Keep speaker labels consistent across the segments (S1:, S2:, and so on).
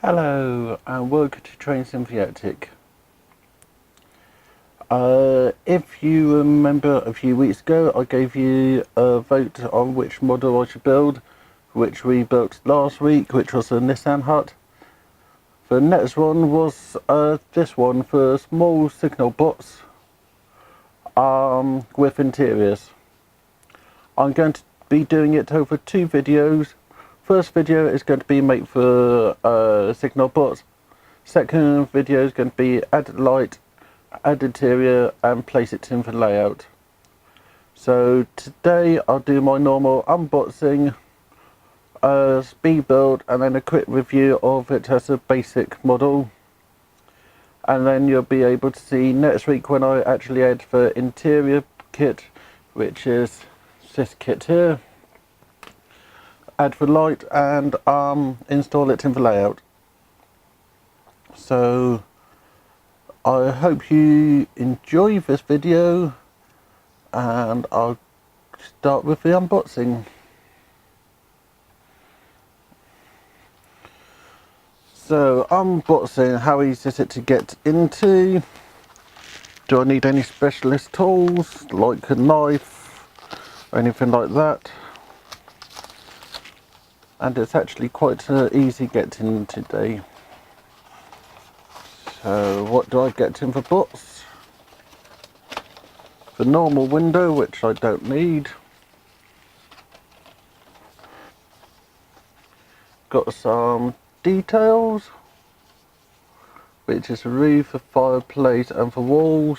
S1: Hello and welcome to Train Symbiotic. If you remember a few weeks ago, I gave you a vote on which model I should build, which we built last week, which was a Nissan Hut. The next one was this one for small signal box with interiors. I'm going to be doing it over 2 videos. First video is going to be make for signal box. Second video is going to be add light, add interior and place it in the layout. So today I'll do my normal unboxing, speed build and then a quick review of it as a basic model. And then you'll be able to see next week when I actually add the interior kit, which is this kit here. Add the light and install it in the layout. So I hope you enjoy this video and I'll start with the unboxing. So unboxing, how easy is it to get into? Do I need any specialist tools like a knife or anything like that? And it's actually quite easy getting today. So what do I get in the box? The normal window, which I don't need. Got some details, which is a roof, a fireplace and the walls.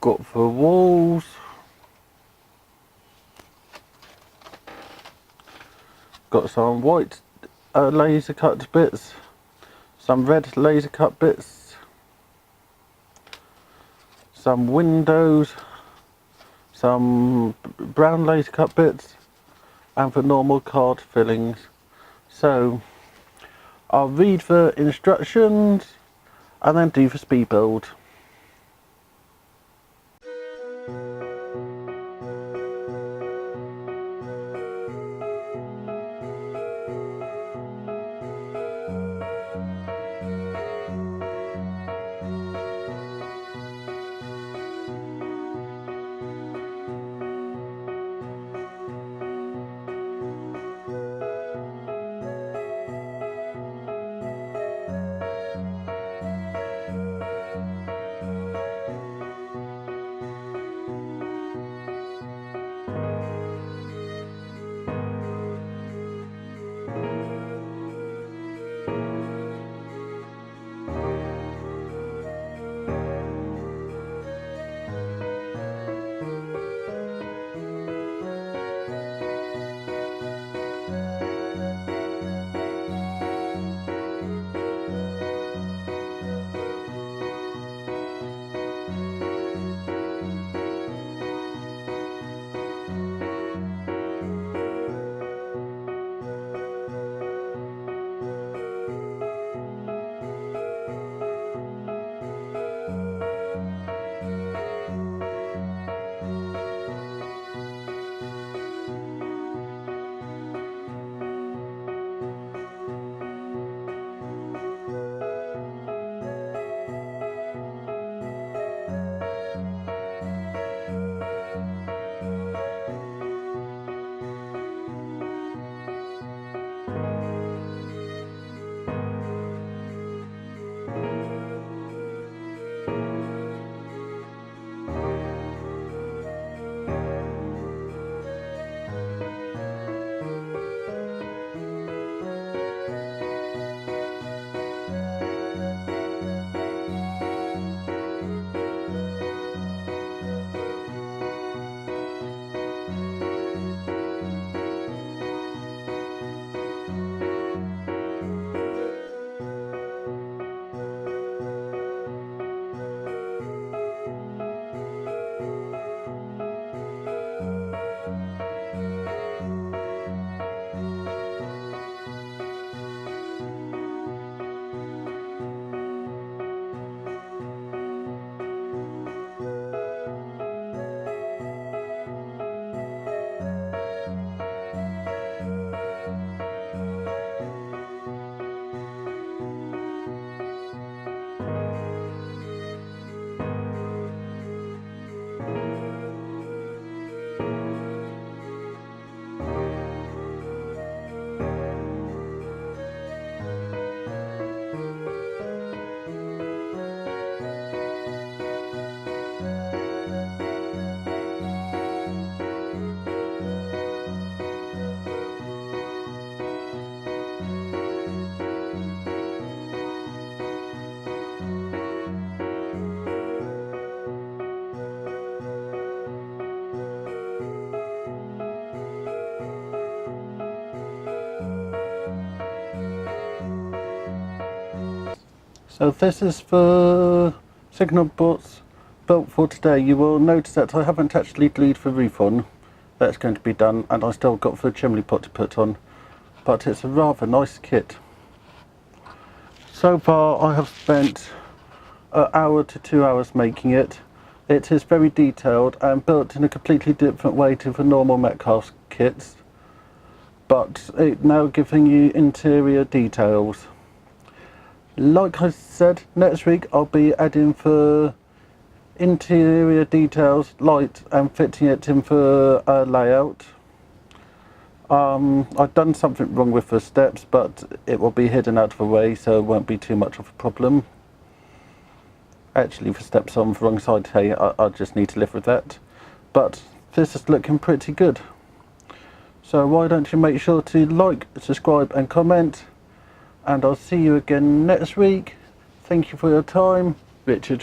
S1: Got the walls. Got some white laser cut bits, some red laser cut bits, some windows, some brown laser cut bits and the normal card fillings. So I'll read the instructions and then do the speed build. So this is the Signal Box built for today. You will notice that I haven't actually glued the roof on. That's going to be done, and I still got the chimney pot to put on, but it's a rather nice kit. So far I have spent an hour to 2 hours making it. It is very detailed and built in a completely different way to the normal Metcalfe kits, but it now giving you interior details. Like I said, next week I'll be adding the interior details, light, and fitting it in the layout. I've done something wrong with the steps, but it will be hidden out of the way, so it won't be too much of a problem. Actually, the steps on the wrong side, hey, I just need to live with that. But this is looking pretty good. So why don't you make sure to like, subscribe and comment, and I'll see you again next week. Thank you for your time. Richard.